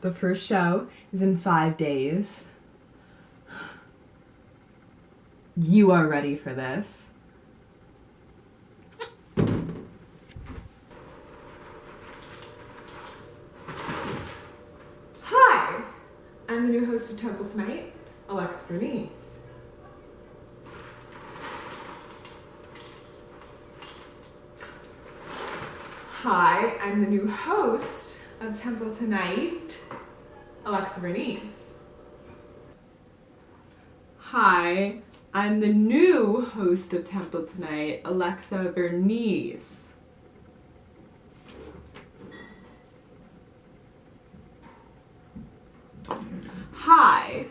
The first show is in 5 days. You are ready for this. Hi! I'm the new host of Temple Tonight, Vernice. Hi, I'm the new host of Temple Tonight, Vernice. Hi, I'm the new host of Temple Tonight, Vernice. Hi,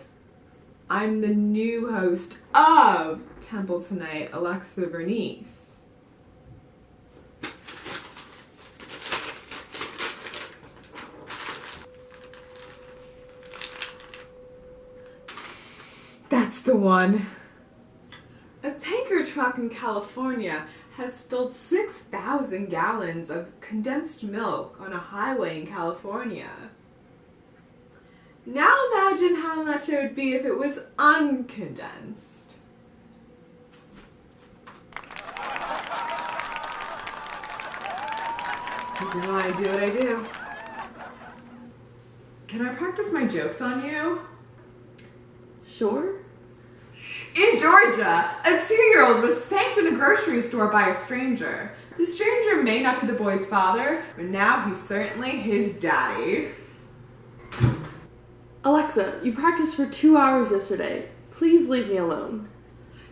I'm the new host of Temple Tonight, Vernice. That's the one. A tanker truck in California has spilled 6,000 gallons of condensed milk on a highway in California. Now imagine how much it would be if it was uncondensed. This is why I do what I do. Can I practice my jokes on you? Sure. In Georgia, a 2-year-old was spanked in a grocery store by a stranger. The stranger may not be the boy's father, but now he's certainly his daddy. Alexa, you practiced for 2 hours yesterday. Please leave me alone.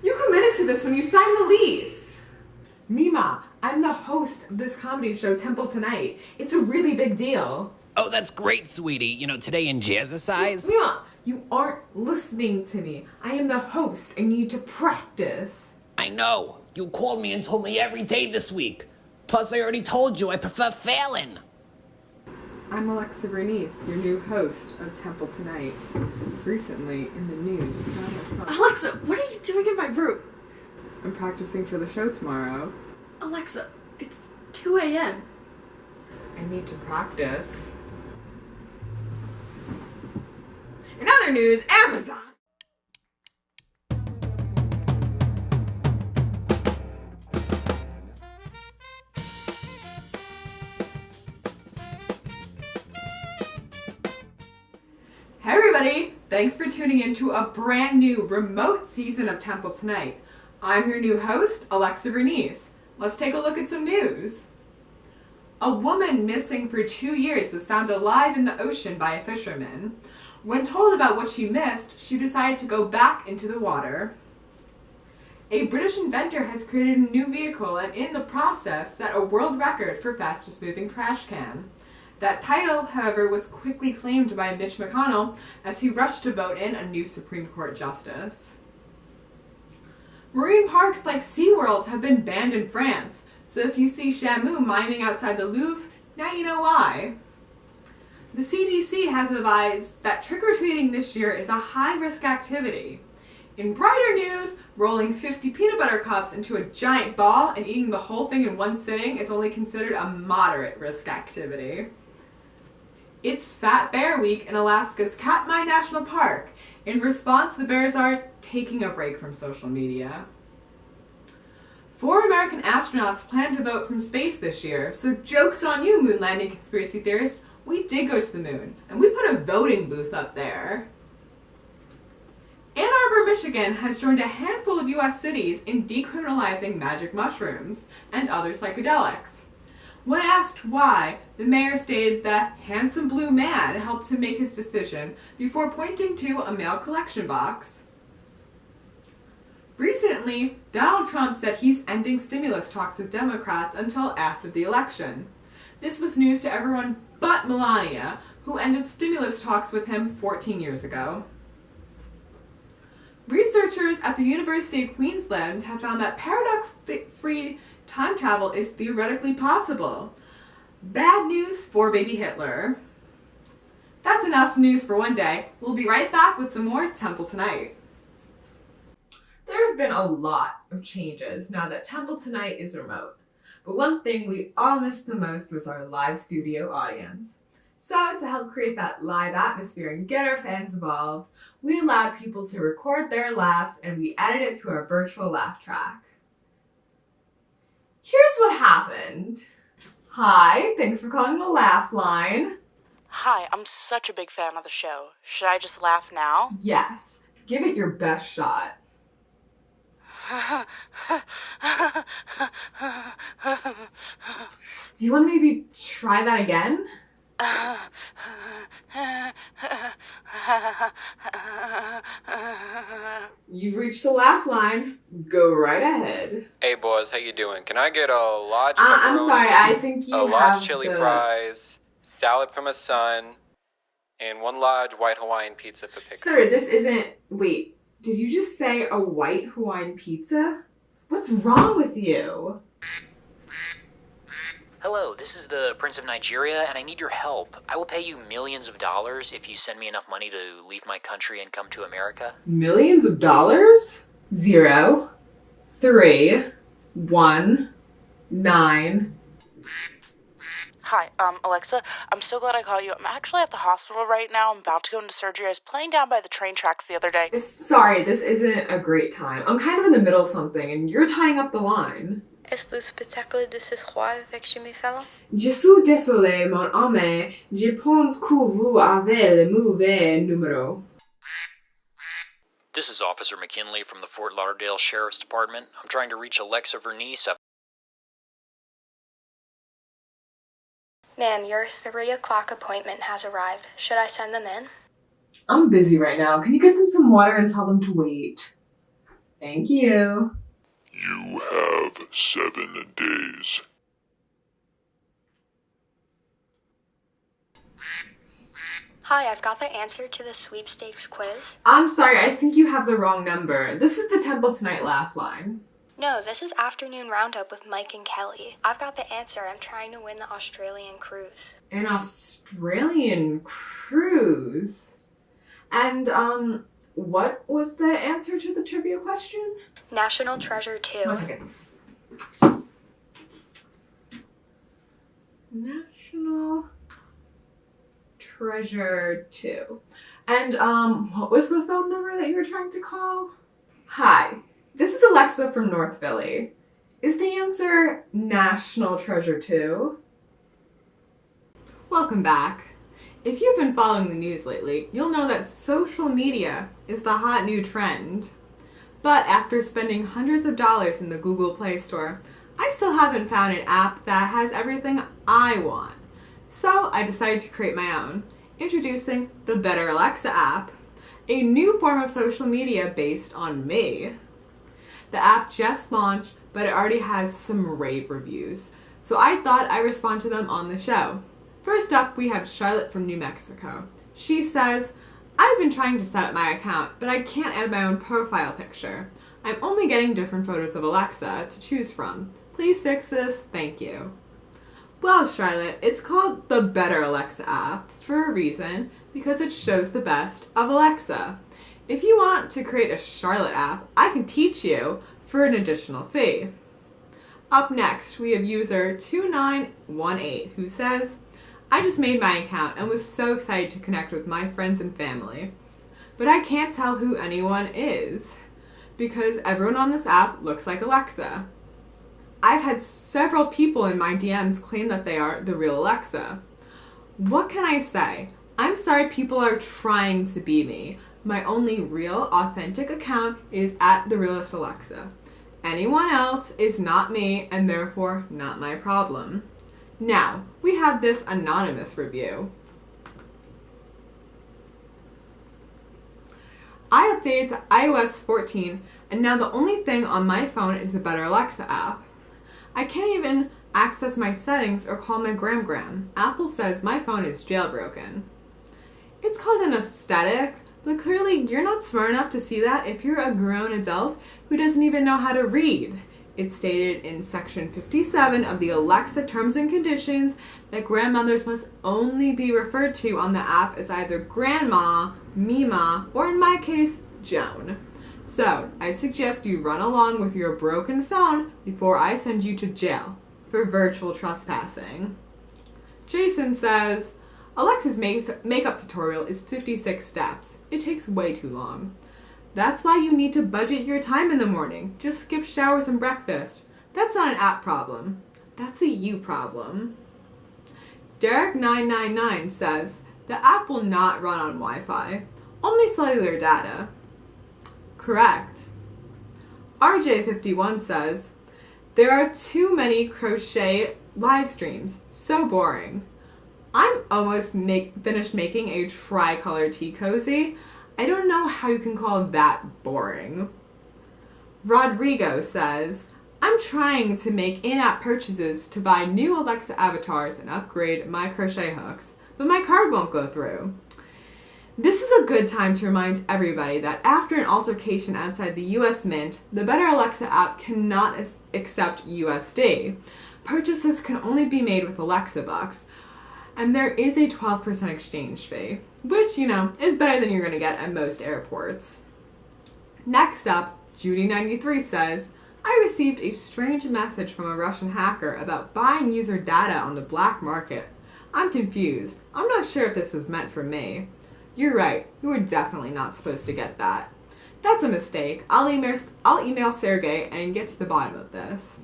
You committed to this when you signed the lease. Mima, I'm the host of this comedy show, Temple Tonight. It's a really big deal. Oh, that's great, sweetie. You know, today in Jazzercise. Mima, you aren't listening to me. I am the host. I need to practice. I know. You called me and told me every day this week. Plus, I already told you I prefer failing. I'm Vernice, your new host of Temple Tonight. Recently, in the news, Alexa, what are you doing in my room? I'm practicing for the show tomorrow. Alexa, it's 2 a.m. I need to practice. In other news, Amazon! Hey everybody! Thanks for tuning in to a brand new remote season of Temple Tonight. I'm your new host, Vernice. Let's take a look at some news. A woman missing for 2 years was found alive in the ocean by a fisherman. When told about what she missed, she decided to go back into the water. A British inventor has created a new vehicle and in the process set a world record for fastest moving trash can. That title, however, was quickly claimed by Mitch McConnell as he rushed to vote in a new Supreme Court justice. Marine parks like SeaWorld have been banned in France, so if you see Shamu miming outside the Louvre, now you know why. The CDC has advised that trick-or-treating this year is a high-risk activity. In brighter news, rolling 50 peanut butter cups into a giant ball and eating the whole thing in one sitting is only considered a moderate risk activity. It's Fat Bear Week in Alaska's Katmai National Park. In response, the bears are taking a break from social media. 4 American astronauts plan to vote from space this year, so joke's on you, moon landing conspiracy theorists. We did go to the moon, and we put a voting booth up there. Ann Arbor, Michigan has joined a handful of U.S. cities in decriminalizing magic mushrooms and other psychedelics. When asked why, the mayor stated the handsome blue man helped him make his decision before pointing to a mail collection box. Recently, Donald Trump said he's ending stimulus talks with Democrats until after the election. This was news to everyone but Melania, who ended stimulus talks with him 14 years ago. Researchers at the University of Queensland have found that paradox-free time travel is theoretically possible. Bad news for baby Hitler. That's enough news for one day. We'll be right back with some more Temple Tonight. There have been a lot of changes now that Temple Tonight is remote. But one thing we all missed the most was our live studio audience. So to help create that live atmosphere and get our fans involved, we allowed people to record their laughs and we added it to our virtual laugh track. Here's what happened. Hi, thanks for calling the Laugh Line. Hi, I'm such a big fan of the show. Should I just laugh now? Yes, give it your best shot. Do you want to maybe try that again? You've reached the laugh line. Go right ahead. Hey boys, how you doing? Can I get a large I'm pepperoni, sorry, I think you a have large chili the... fries, salad from a son, and one large white Hawaiian pizza for pickup? Sir, this isn't... Wait, did you just say a white Hawaiian pizza? What's wrong with you? Hello, this is the Prince of Nigeria, and I need your help. I will pay you millions of dollars if you send me enough money to leave my country and come to America. Millions of dollars? 0, 3, 1, 9... Hi, Alexa, I'm so glad I caught you. I'm actually at the hospital right now. I'm about to go into surgery. I was playing down by the train tracks the other day. Sorry, this isn't a great time. I'm kind of in the middle of something, and you're tying up the line. Est-ce le spectacle de ce soir avec mes fellows? Je suis désolé, mon ami. Je pense que vous avez le mauvais numéro. This is Officer McKinley from the Fort Lauderdale Sheriff's Department. I'm trying to reach Alexa Vernice. Ma'am, your 3 o'clock appointment has arrived. Should I send them in? I'm busy right now. Can you get them some water and tell them to wait? Thank you. You have 7 days. Hi, I've got the answer to the sweepstakes quiz. I'm sorry, I think you have the wrong number. This is the Temple Tonight Laugh Line. No, this is Afternoon Roundup with Mike and Kelly. I've got the answer. I'm trying to win the Australian cruise. An Australian cruise? And, what was the answer to the trivia question? National Treasure 2. 1 second. National Treasure 2. And, what was the phone number that you were trying to call? Hi, this is Alexa from North Philly. Is the answer National Treasure 2? Welcome back. If you've been following the news lately, you'll know that social media is the hot new trend. But after spending hundreds of dollars in the Google Play Store, I still haven't found an app that has everything I want. So I decided to create my own. Introducing the Better Alexa app, a new form of social media based on me. The app just launched, but it already has some rave reviews, so I thought I'd respond to them on the show. First up, we have Charlotte from New Mexico. She says, I've been trying to set up my account, but I can't add my own profile picture. I'm only getting different photos of Alexa to choose from. Please fix this, thank you. Well, Charlotte, it's called the Better Alexa app for a reason, because it shows the best of Alexa. If you want to create a Charlotte app, I can teach you for an additional fee. Up next, we have user 2918 who says, I just made my account and was so excited to connect with my friends and family. But I can't tell who anyone is because everyone on this app looks like Alexa. I've had several people in my DMs claim that they are the real Alexa. What can I say? I'm sorry people are trying to be me. My only real, authentic account is at The Realest Alexa. Anyone else is not me and therefore not my problem. Now, we have this anonymous review. I updated to iOS 14 and now the only thing on my phone is the Better Alexa app. I can't even access my settings or call my gram. Apple says my phone is jailbroken. It's called an aesthetic, but clearly you're not smart enough to see that if you're a grown adult who doesn't even know how to read. It's stated in Section 57 of the Alexa Terms and Conditions that grandmothers must only be referred to on the app as either Grandma, Mima, or in my case, Joan. So, I suggest you run along with your broken phone before I send you to jail for virtual trespassing. Jason says, Alexa's makeup tutorial is 56 steps. It takes way too long. That's why you need to budget your time in the morning. Just skip showers and breakfast. That's not an app problem. That's a you problem. Derek999 says, the app will not run on Wi-Fi. Only cellular data. Correct. RJ51 says, there are too many crochet live streams. So boring. I'm almost finished making a tricolor tea cozy. I don't know how you can call that boring. Rodrigo says, I'm trying to make in-app purchases to buy new Alexa avatars and upgrade my crochet hooks, but my card won't go through. This is a good time to remind everybody that after an altercation outside the US Mint, the Better Alexa app cannot accept USD. Purchases can only be made with Alexa Bucks, and there is a 12% exchange fee, which, is better than you're going to get at most airports. Next up, Judy93 says, I received a strange message from a Russian hacker about buying user data on the black market. I'm confused. I'm not sure if this was meant for me. You're right. You were definitely not supposed to get that. That's a mistake. I'll email Sergey and get to the bottom of this.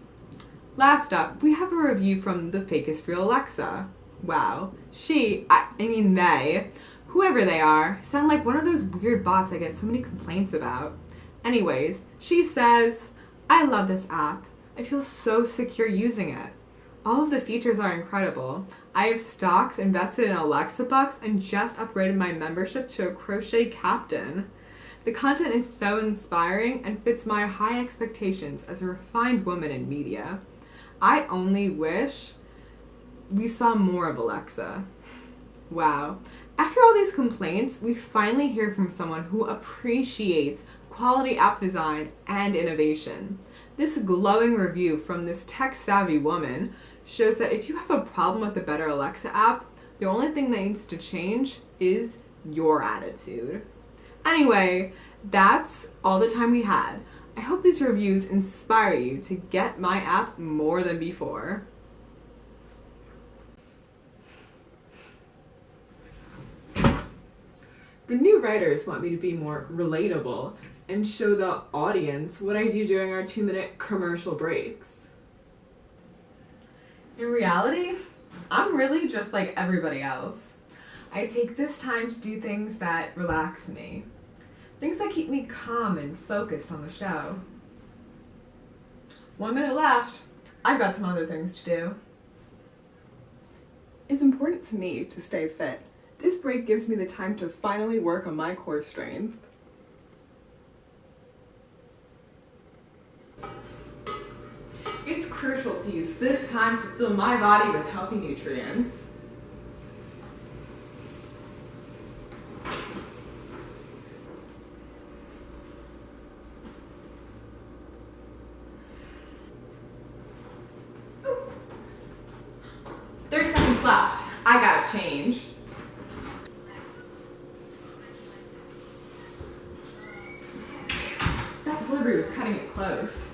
Last up, we have a review from the fakest real Alexa. Wow. They, whoever they are, sound like one of those weird bots I get so many complaints about. Anyways, she says, I love this app. I feel so secure using it. All of the features are incredible. I have stocks invested in Alexa Bucks and just upgraded my membership to a crochet captain. The content is so inspiring and fits my high expectations as a refined woman in media. I only wish we saw more of Alexa. Wow. After all these complaints, we finally hear from someone who appreciates quality app design and innovation. This glowing review from this tech-savvy woman shows that if you have a problem with the Better Alexa app, the only thing that needs to change is your attitude. Anyway, that's all the time we had. I hope these reviews inspire you to get my app more than before. The new writers want me to be more relatable and show the audience what I do during our 2-minute commercial breaks. In reality, I'm really just like everybody else. I take this time to do things that relax me. Things that keep me calm and focused on the show. 1 minute left. I've got some other things to do. It's important to me to stay fit. This break gives me the time to finally work on my core strength. It's crucial to use this time to fill my body with healthy nutrients. Ooh. 30 seconds left. I gotta change. That delivery was cutting it close.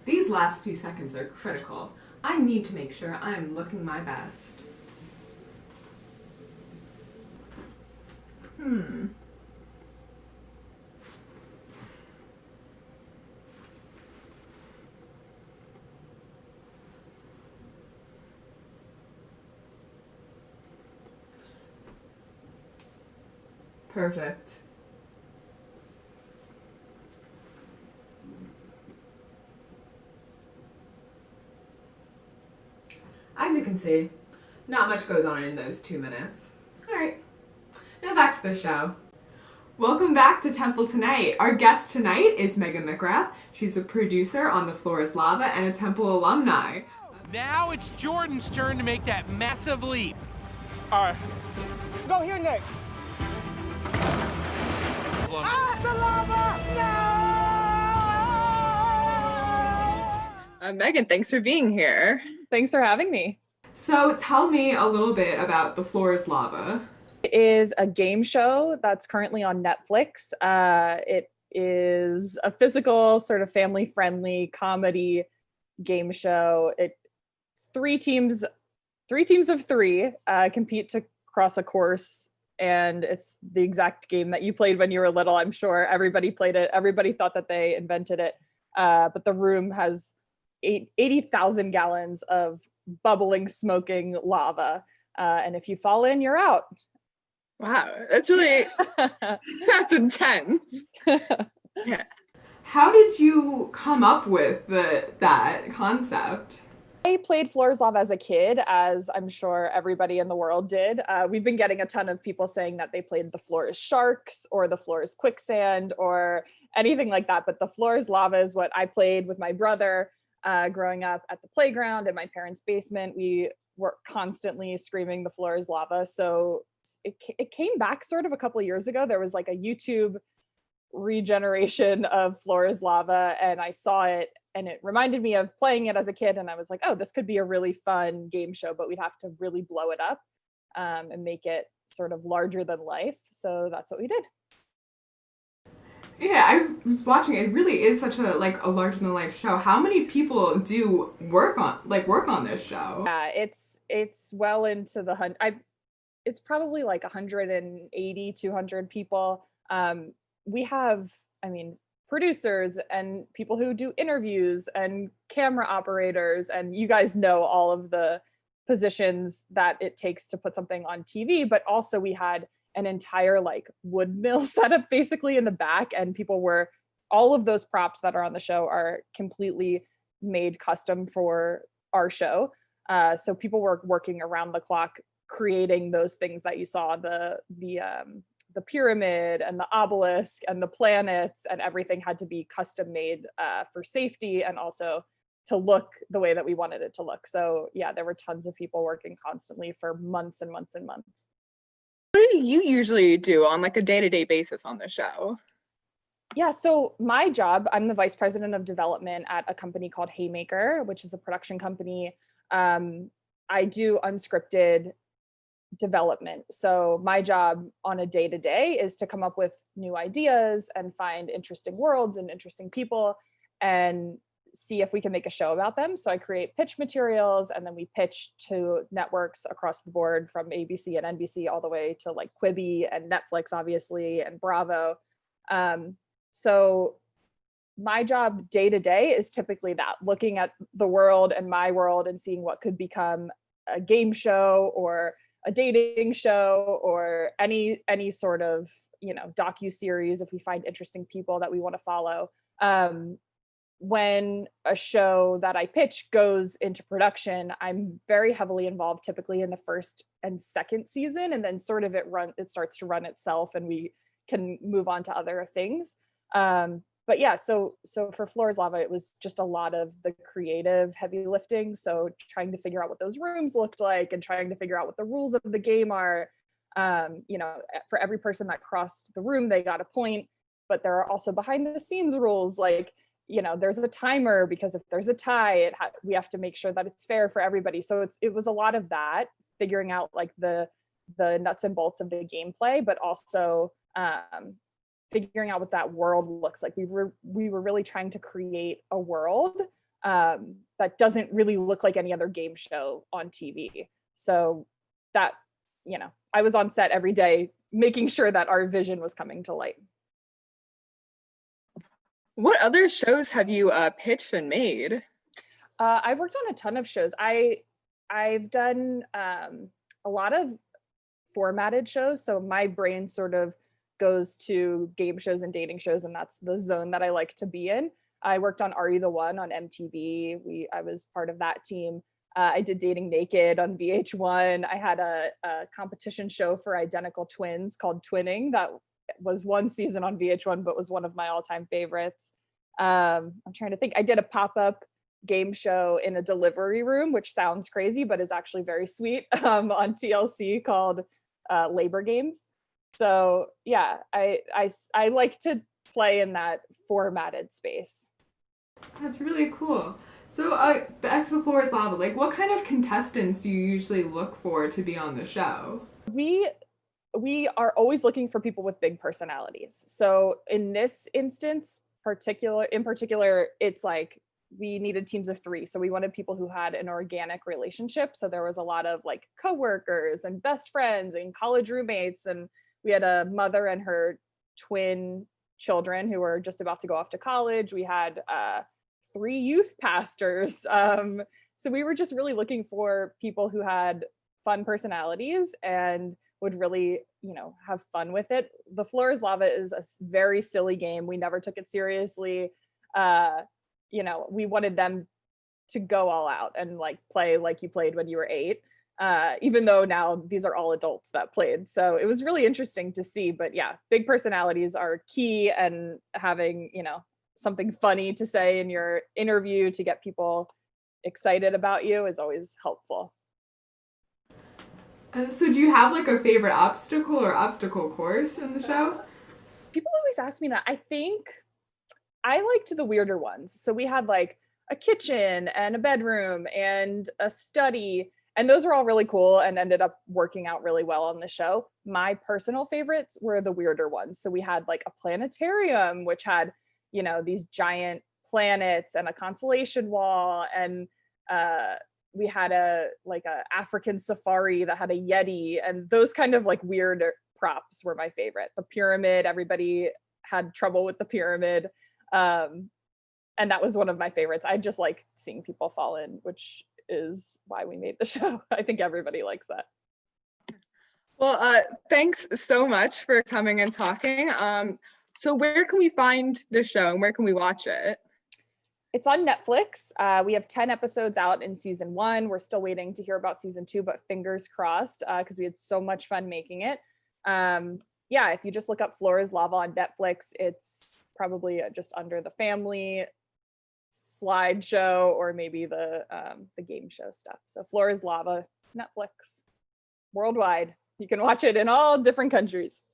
These last few seconds are critical. I need to make sure I'm looking my best. Perfect. As you can see, not much goes on in those 2 minutes. Alright, now back to the show. Welcome back to Temple Tonight. Our guest tonight is Megan McGrath. She's a producer on The Floor is Lava and a Temple alumni. Now it's Jordan's turn to make that massive leap. All right. Go here next. The lava! No! Megan, thanks for being here. Thanks for having me. So tell me a little bit about The Floor is Lava. It is a game show that's currently on Netflix. It is a physical, sort of family-friendly comedy game show. It's 3 teams 3 teams of 3 compete to cross a course, and it's the exact game that you played when you were little. I'm sure everybody played it. Everybody thought that they invented it. But the room has 80,000 gallons of bubbling, smoking lava. And if you fall in, you're out. Wow, that's really, that's intense. Yeah. How did you come up with that concept? I played Floor's Lava as a kid, as I'm sure everybody in the world did. We've been getting a ton of people saying that they played The Floor is Sharks or The Floor is Quicksand or anything like that. But The Floor is Lava is what I played with my brother growing up at the playground in my parents' basement. We were constantly screaming The Floor is Lava. So it came back sort of a couple of years ago. There was like a YouTube regeneration of Floor is Lava, and I saw it and it reminded me of playing it as a kid, and I was like, oh, this could be a really fun game show, but we'd have to really blow it up and make it sort of larger than life. So that's what we did. Yeah, I was watching. It really is such a larger than life show. How many people do work on this show? Yeah, it's well into the it's probably like 180, 200 people. We have, producers and people who do interviews and camera operators, and you guys know all of the positions that it takes to put something on TV, but also we had an entire wood mill setup basically in the back, and all of those props that are on the show are completely made custom for our show. So people were working around the clock creating those things that you saw, the pyramid and the obelisk and the planets, and everything had to be custom made for safety and also to look the way that we wanted it to look. So yeah, there were tons of people working constantly for months and months and months. What do you usually do on a day-to-day basis on the show? Yeah, so my job, I'm the vice president of development at a company called Haymaker, which is a production company. I do unscripted development. So my job on a day-to-day is to come up with new ideas and find interesting worlds and interesting people and see if we can make a show about them. So I create pitch materials, and then we pitch to networks across the board from ABC and NBC all the way to Quibi and Netflix, obviously, and Bravo. So my job day to day is typically that, looking at the world and my world and seeing what could become a game show or a dating show or any sort of, docu-series if we find interesting people that we want to follow. When a show that I pitch goes into production, I'm very heavily involved typically in the first and second season, and then sort of it starts to run itself and we can move on to other things. But yeah, so for Floor's Lava, it was just a lot of the creative heavy lifting. So trying to figure out what those rooms looked like and trying to figure out what the rules of the game are. For every person that crossed the room, they got a point, but there are also behind the scenes rules. There's a timer, because if there's a tie, we have to make sure that it's fair for everybody. So it was a lot of that, figuring out the nuts and bolts of the gameplay, but also figuring out what that world looks like. We were really trying to create a world that doesn't really look like any other game show on TV. So that, I was on set every day making sure that our vision was coming to light. What other shows have you pitched and made? I've worked on a ton of shows. I've done a lot of formatted shows. So my brain sort of goes to game shows and dating shows, and that's the zone that I like to be in. I worked on Are You the One on MTV. I was part of that team. I did Dating Naked on VH1. I had a competition show for identical twins called Twinning that was one season on VH1, but was one of my all-time favorites. I'm trying to think. I did a pop-up game show in a delivery room, which sounds crazy, but is actually very sweet, on TLC called Labor Games. So yeah, I like to play in that formatted space. That's really cool. So back to The Floor is Lava, what kind of contestants do you usually look for to be on the show? We are always looking for people with big personalities. So in this instance, in particular, it's we needed teams of 3. So we wanted people who had an organic relationship. So there was a lot of like coworkers and best friends and college roommates. And we had a mother and her twin children who were just about to go off to college. We had 3 youth pastors. So we were just really looking for people who had fun personalities and would really, have fun with it. The Floor is Lava is a very silly game. We never took it seriously. We wanted them to go all out and like play like you played when you were 8. Even though now these are all adults that played. So it was really interesting to see, but yeah, big personalities are key, and having, something funny to say in your interview to get people excited about you is always helpful. So do you have like a favorite obstacle or obstacle course in the show? People always ask me that. I think I liked the weirder ones. So we had like a kitchen and a bedroom and a study, and those were all really cool and ended up working out really well on the show. My personal favorites were the weirder ones. So we had like a planetarium, which had, these giant planets and a constellation wall, and we had a African safari that had a Yeti, and those kind of like weird props were my favorite. The pyramid, everybody had trouble with the pyramid. And that was one of my favorites. I just like seeing people fall in, which is why we made the show. I think everybody likes that. Well, thanks so much for coming and talking. So where can we find the show and where can we watch it? It's on Netflix. We have 10 episodes out in season 1. We're still waiting to hear about season 2, but fingers crossed, because we had so much fun making it. If you just look up Floor is Lava on Netflix, it's probably just under the family slideshow or maybe the game show stuff. So Floor is Lava, Netflix, worldwide. You can watch it in all different countries.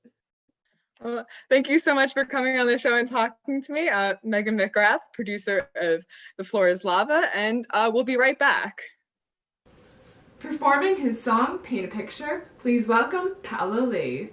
Well, thank you so much for coming on the show and talking to me. Megan McGrath, producer of The Floor is Lava, and we'll be right back. Performing his song, Paint a Picture, please welcome Paolo Lee.